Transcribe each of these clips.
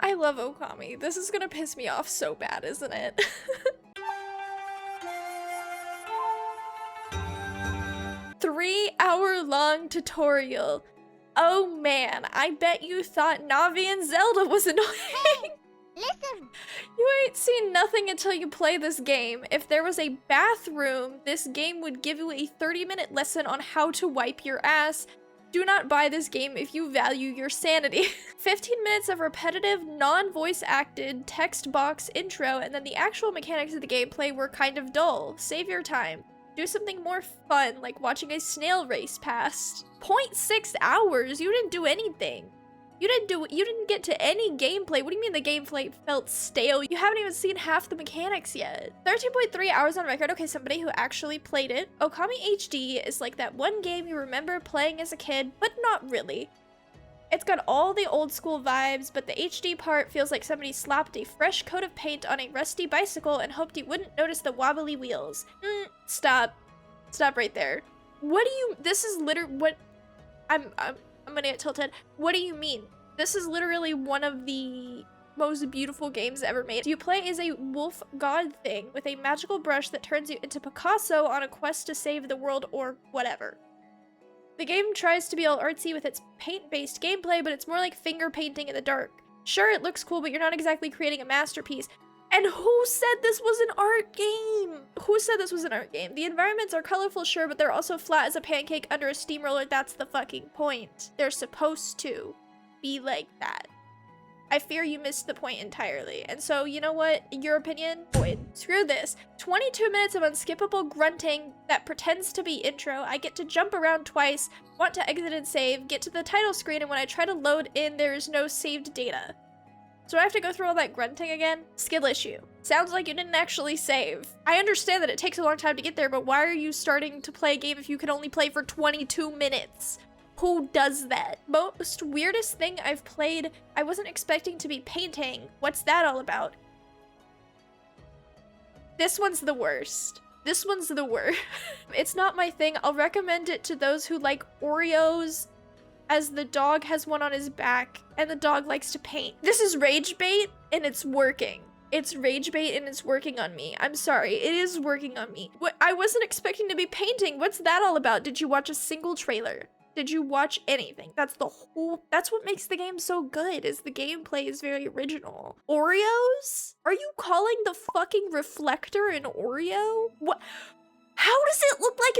I love Ōkami. This is gonna piss me off so bad, isn't it? 3-hour-long tutorial. Oh man, I bet you thought Navi and Zelda was annoying. Hey, listen. You ain't seen nothing until you play this game. If there was a bathroom, this game would give you a 30-minute lesson on how to wipe your ass. Do not buy this game if you value your sanity. 15 minutes of repetitive, non-voice acted text box intro, and then the actual mechanics of the gameplay were kind of dull. Save your time. Do something more fun, like watching a snail race past. 0.6 hours? You didn't do anything. You didn't get to any gameplay. What do you mean the gameplay felt stale? You haven't even seen half the mechanics yet. 13.3 hours on record. Okay, somebody who actually played it. Ōkami HD is like that one game you remember playing as a kid, but not really. It's got all the old school vibes, but the HD part feels like somebody slapped a fresh coat of paint on a rusty bicycle and hoped you wouldn't notice the wobbly wheels. Stop. Stop right there. What do you- this is literally what- I'm gonna get tilted. What do you mean? This is literally one of the most beautiful games ever made. You play as a wolf god thing with a magical brush that turns you into Picasso on a quest to save the world or whatever. The game tries to be all artsy with its paint-based gameplay, but it's more like finger painting in the dark. Sure, it looks cool, but you're not exactly creating a masterpiece. And who said this was an art game? Who said this was an art game? The environments are colorful, sure, but they're also flat as a pancake under a steamroller. That's the fucking point. They're supposed to be like that. I fear you missed the point entirely. And so, you know what? Your opinion? Void. Screw this. 22 minutes of unskippable grunting that pretends to be intro. I get to jump around twice, want to exit and save, get to the title screen, and when I try to load in, there is no saved data. So I have to go through all that grunting again? Skill issue. Sounds like you didn't actually save. I understand that it takes a long time to get there, but why are you starting to play a game if you can only play for 22 minutes? Who does that? Most weirdest thing I've played, I wasn't expecting to be painting. What's that all about? This one's the worst. This one's the worst. It's not my thing. I'll recommend it to those who like Oreos, as the dog has one on his back and the dog likes to paint. This is rage bait and it's working. It's rage bait and it's working on me. I'm sorry, it is working on me. What? I wasn't expecting to be painting. What's that all about? Did you watch a single trailer? Did you watch anything? That's what makes the game so good, is the gameplay is very original. Oreos? Are you calling the fucking reflector an Oreo? What? How does it look like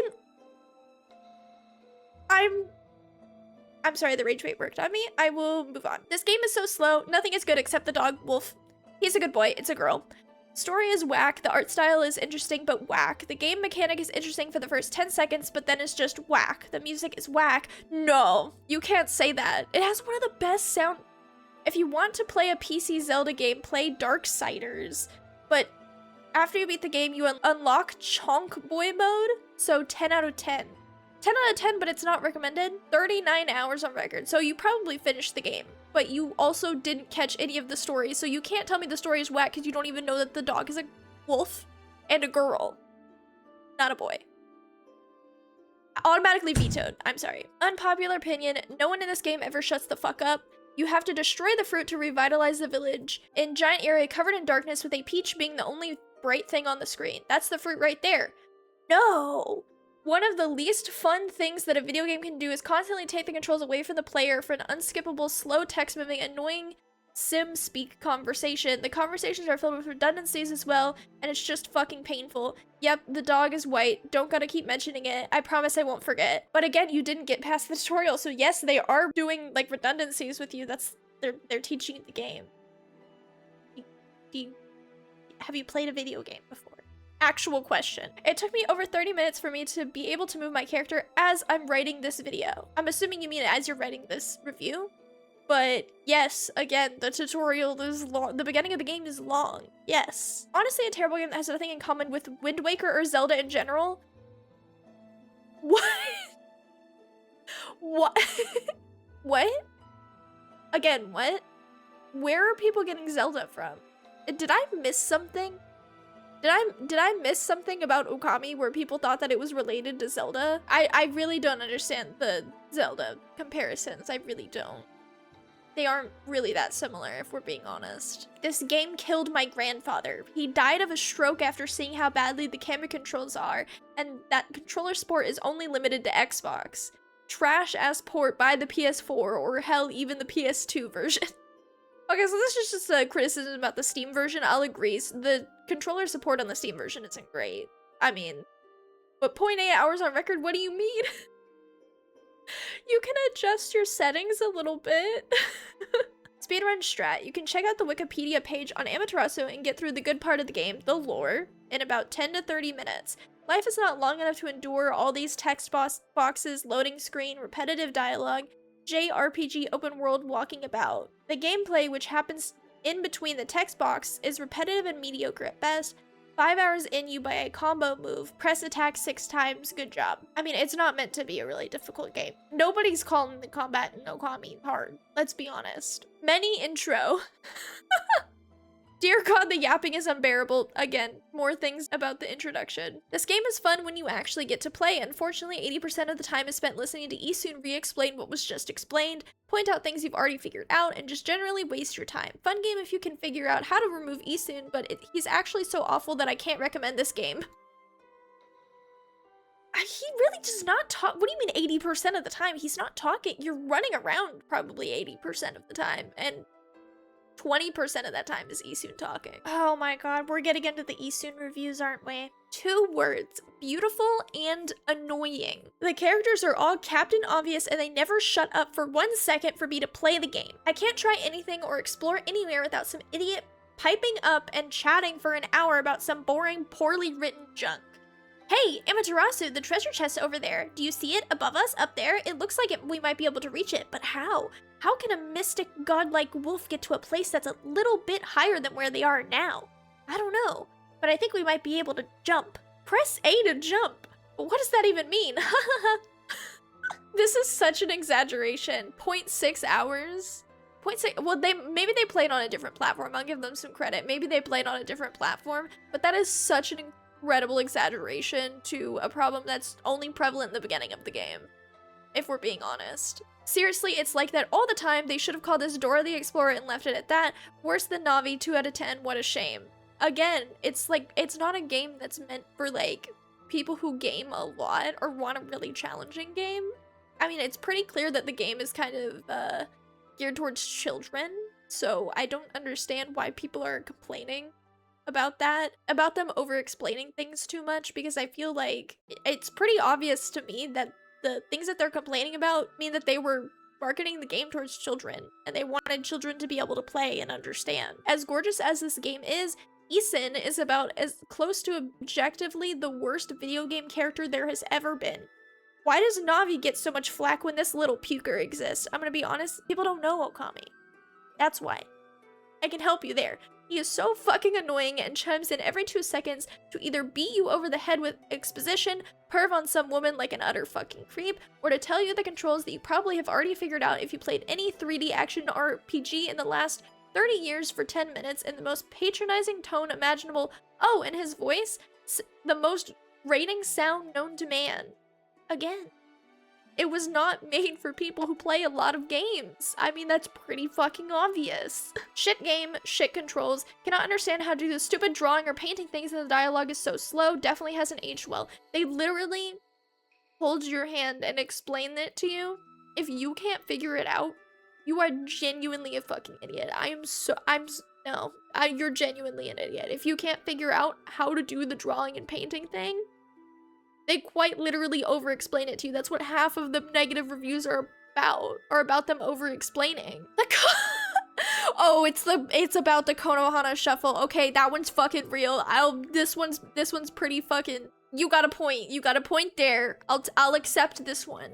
an... I'm sorry, the rage bait worked on me. I will move on. This game is so slow. Nothing is good except the dog Wolf. He's a good boy. It's a girl. Story is whack. The art style is interesting, but whack. The game mechanic is interesting for the first 10 seconds, but then it's just whack. The music is whack. No, you can't say that. It has one of the best sound... If you want to play a PC Zelda game, play Darksiders. But after you beat the game, you unlock Chonk Boy mode. So 10 out of 10. 10 out of 10, but it's not recommended. 39 hours on record, so you probably finished the game. But you also didn't catch any of the story, so you can't tell me the story is whack because you don't even know that the dog is a wolf and a girl, not a boy. Automatically vetoed. I'm sorry. Unpopular opinion, no one in this game ever shuts the fuck up. You have to destroy the fruit to revitalize the village. In giant area covered in darkness with a peach being the only bright thing on the screen. That's the fruit right there. No! One of the least fun things that a video game can do is constantly take the controls away from the player for an unskippable, slow text-moving, annoying sim speak conversation. The conversations are filled with redundancies as well, and it's just fucking painful. Yep, the dog is white. Don't gotta keep mentioning it. I promise I won't forget. But again, you didn't get past the tutorial, so yes, they are doing like redundancies with you. They're teaching you the game. Have you played a video game before? Actual question. It took me over 30 minutes for me to be able to move my character as I'm writing this video. I'm assuming you mean as you're writing this review. But yes, again, the tutorial is long. The beginning of the game is long. Yes. Honestly, a terrible game that has nothing in common with Wind Waker or Zelda in general. What? What? What? Again, what? Where are people getting Zelda from? Did I miss something? Did I miss something about Ōkami where people thought that it was related to Zelda? I really don't understand the Zelda comparisons. I really don't. They aren't really that similar, if we're being honest. This game killed my grandfather. He died of a stroke after seeing how badly the camera controls are, and that controller support is only limited to Xbox. Trash-ass port by the PS4, or hell, even the PS2 version. Okay, so this is just a criticism about the Steam version. I'll agree. The controller support on the Steam version isn't great. I mean, but 0.8 hours on record, what do you mean? You can adjust your settings a little bit. Speedrun strat. You can check out the Wikipedia page on Amaterasu and get through the good part of the game, the lore, in about 10 to 30 minutes. Life is not long enough to endure all these text boxes, loading screen, repetitive dialogue, JRPG open world walking about. The gameplay, which happens in between the text box, is repetitive and mediocre at best. 5 hours in, you buy a combo move. Press attack 6 times. Good job. I mean, it's not meant to be a really difficult game. Nobody's calling the combat in Ōkami hard. Let's be honest. Many intro. Dear God, the yapping is unbearable. Again, more things about the introduction. This game is fun when you actually get to play. Unfortunately, 80% of the time is spent listening to Isun re-explain what was just explained, point out things you've already figured out, and just generally waste your time. Fun game if you can figure out how to remove Isun, but he's actually so awful that I can't recommend this game. He really does not talk. What do you mean 80% of the time? He's not talking. You're running around probably 80% of the time, and 20% of that time is Isun talking. Oh my god, we're getting into the Isun reviews, aren't we? 2 words, beautiful and annoying. The characters are all Captain Obvious and they never shut up for 1 second for me to play the game. I can't try anything or explore anywhere without some idiot piping up and chatting for an hour about some boring, poorly written junk. Hey, Amaterasu, the treasure chest over there. Do you see it above us, up there? It looks like we might be able to reach it, but how? How can a mystic, godlike wolf get to a place that's a little bit higher than where they are now? I don't know, but I think we might be able to jump. Press A to jump. What does that even mean? This is such an exaggeration. 0.6 hours? 0.6, well, maybe they played on a different platform. I'll give them some credit. Maybe they played on a different platform, but that is such an incredible exaggeration to a problem that's only prevalent in the beginning of the game, if we're being honest. Seriously, it's like that all the time. They should have called this Dora the Explorer and left it at that. Worse than Navi, 2 out of 10, what a shame. Again, it's like, it's not a game that's meant for like people who game a lot or want a really challenging game. I mean, it's pretty clear that the game is kind of geared towards children, so I don't understand why people are complaining about that, about them over-explaining things too much, because I feel like it's pretty obvious to me that the things that they're complaining about mean that they were marketing the game towards children, and they wanted children to be able to play and understand. As gorgeous as this game is, Isun is about as close to objectively the worst video game character there has ever been. Why does Navi get so much flack when this little puker exists? I'm gonna be honest, people don't know Ōkami. That's why. I can help you there. He is so fucking annoying and chimes in every 2 seconds to either beat you over the head with exposition, perv on some woman like an utter fucking creep, or to tell you the controls that you probably have already figured out if you played any 3D action RPG in the last 30 years for 10 minutes in the most patronizing tone imaginable. Oh, and his voice, the most grating sound known to man. Again. It was not made for people who play a lot of games. I mean, that's pretty fucking obvious. Shit game, shit controls, cannot understand how to do the stupid drawing or painting things, and the dialogue is so slow, definitely hasn't aged well. They literally hold your hand and explain it to you. If you can't figure it out, you are genuinely a fucking idiot. You're genuinely an idiot. If you can't figure out how to do the drawing and painting thing, they quite literally over-explain it to you. That's what half of the negative reviews are about them over-explaining. Oh, it's about the Konohana shuffle. Okay, that one's fucking real. This one's pretty fucking, you got a point there. I'll accept this one.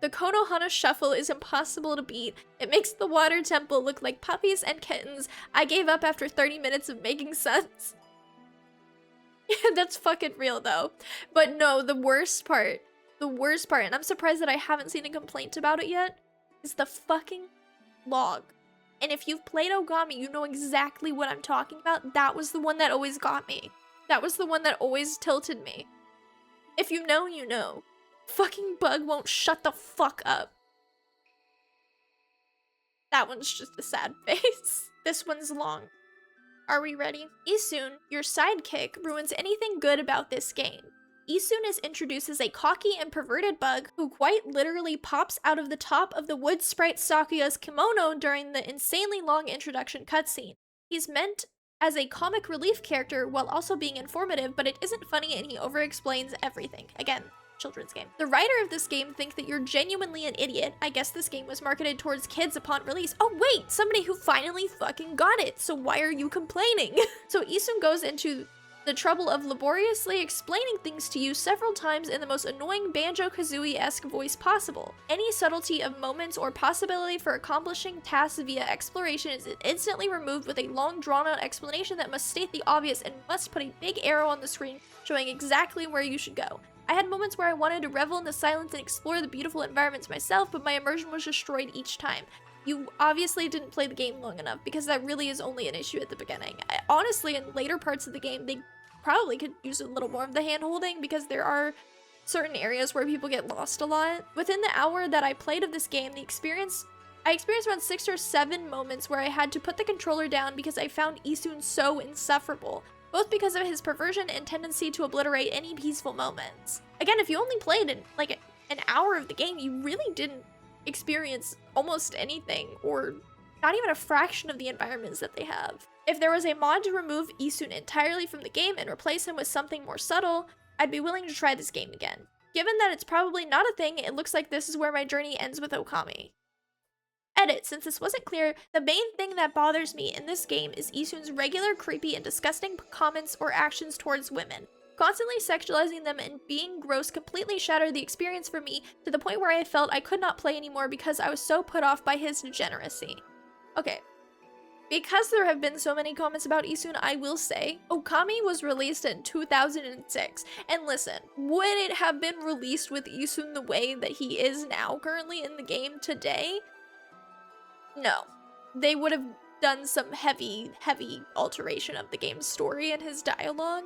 The Konohana shuffle is impossible to beat. It makes the water temple look like puppies and kittens. I gave up after 30 minutes of making sense. That's fucking real though. But no, the worst part, and I'm surprised that I haven't seen a complaint about it yet, is the fucking log. And if you've played Ōkami, you know exactly what I'm talking about. That was the one that always got me. That was the one that always tilted me. If you know, you know. Fucking bug won't shut the fuck up. That one's just a sad face. This one's long. Are we ready? Isun, your sidekick, ruins anything good about this game. Isun is introduced as a cocky and perverted bug who quite literally pops out of the top of the wood sprite Sakuya's kimono during the insanely long introduction cutscene. He's meant as a comic relief character while also being informative, but it isn't funny and he over-explains everything. Again, children's game. The writer of this game thinks that you're genuinely an idiot. I guess this game was marketed towards kids upon release. Oh wait, somebody who finally fucking got it, so why are you complaining? So Isun goes into the trouble of laboriously explaining things to you several times in the most annoying Banjo-Kazooie-esque voice possible. Any subtlety of moments or possibility for accomplishing tasks via exploration is instantly removed with a long drawn-out explanation that must state the obvious and must put a big arrow on the screen showing exactly where you should go. I had moments where I wanted to revel in the silence and explore the beautiful environments myself, but my immersion was destroyed each time. You obviously didn't play the game long enough, because that really is only an issue at the beginning. Honestly, in later parts of the game, they probably could use a little more of the hand-holding, because there are certain areas where people get lost a lot. Within the hour that I played of this game, I experienced around 6 or 7 moments where I had to put the controller down because I found Isun so insufferable, both because of his perversion and tendency to obliterate any peaceful moments. Again, if you only played in like an hour of the game, you really didn't experience almost anything, or not even a fraction of the environments that they have. If there was a mod to remove Isun entirely from the game and replace him with something more subtle, I'd be willing to try this game again. Given that it's probably not a thing, it looks like this is where my journey ends with Ōkami. Edit, since this wasn't clear, the main thing that bothers me in this game is Isun's regular creepy and disgusting comments or actions towards women. Constantly sexualizing them and being gross completely shattered the experience for me to the point where I felt I could not play anymore because I was so put off by his degeneracy. Okay. Because there have been so many comments about Isun, I will say, Ōkami was released in 2006, and listen, would it have been released with Isun the way that he is now currently in the game today? No. They would have done some heavy alteration of the game's story and his dialogue.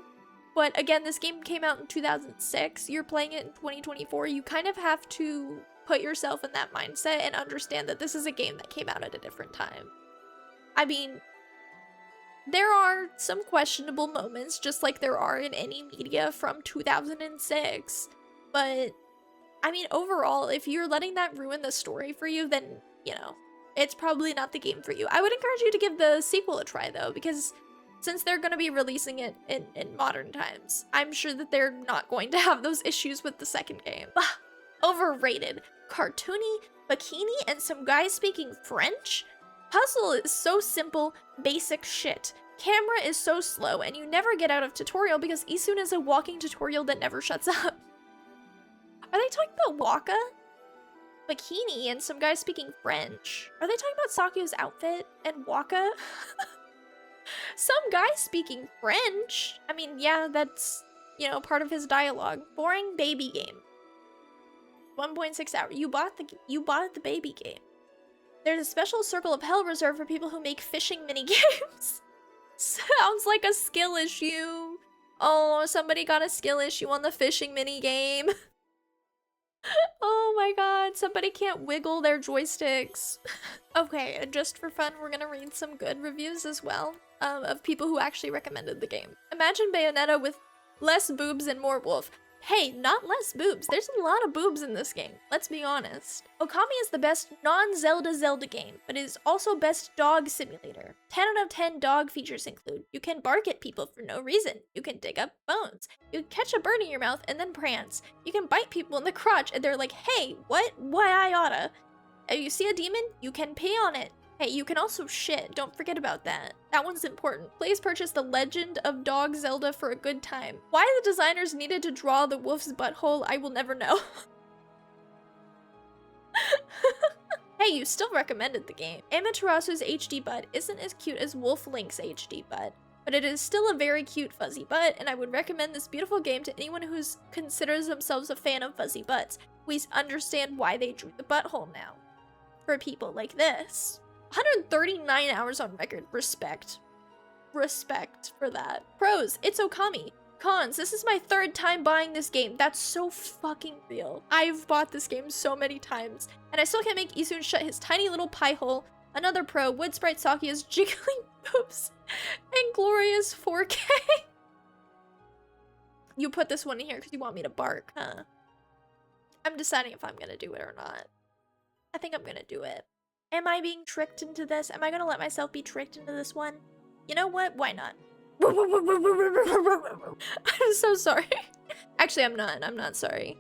But again, this game came out in 2006, you're playing it in 2024, you kind of have to put yourself in that mindset and understand that this is a game that came out at a different time. I mean, there are some questionable moments, just like there are in any media from 2006, but I mean, overall, if you're letting that ruin the story for you, then, you know, it's probably not the game for you. I would encourage you to give the sequel a try, though, because since they're going to be releasing it in modern times, I'm sure that they're not going to have those issues with the second game. Overrated. Cartoony, bikini, and some guy speaking French? Puzzle is so simple, basic shit. Camera is so slow, and you never get out of tutorial because Isun is a walking tutorial that never shuts up. Are they talking about Waka? Bikini and some guy speaking French. Are they talking about Sakuya's outfit and Waka? Some guy speaking French? I mean, yeah, that's, you know, part of his dialogue. Boring baby game. 1.6 hours. You bought the baby game. There's a special circle of hell reserved for people who make fishing minigames. Sounds like a skill issue. Oh, somebody got a skill issue on the fishing minigame. Oh my god, somebody can't wiggle their joysticks. Okay, and just for fun, we're gonna read some good reviews as well, of people who actually recommended the game. Imagine Bayonetta with less boobs and more wolf. Hey, not less boobs. There's a lot of boobs in this game, let's be honest. Ōkami is the best non-Zelda Zelda game, but it is also best dog simulator. 10 out of 10 dog features include: you can bark at people for no reason, you can dig up bones, you can catch a bird in your mouth and then prance, you can bite people in the crotch and they're like, hey, what? Why I oughta? If you see a demon, you can pee on it. Hey, you can also shit, don't forget about that. That one's important. Please purchase The Legend of Dog Zelda for a good time. Why the designers needed to draw the wolf's butthole, I will never know. Hey, you still recommended the game. Amaterasu's HD butt isn't as cute as Wolf Link's HD butt, but it is still a very cute fuzzy butt, and I would recommend this beautiful game to anyone who considers themselves a fan of fuzzy butts. We understand why they drew the butthole now. For people like this. 139 hours on record. Respect. Respect for that. Pros, it's Ōkami. Cons, this is my 3rd time buying this game. That's so fucking real. I've bought this game so many times, and I still can't make Isun shut his tiny little pie hole Another pro, Wood Sprite Sakia's jiggling boobs and glorious 4K. You put this one in here because you want me to bark, huh? I'm deciding if I'm gonna do it or not. I think I'm gonna do it. Am I being tricked into this? Am I gonna let myself be tricked into this one? You know what? Why not? I'm so sorry. Actually, I'm not. I'm not sorry.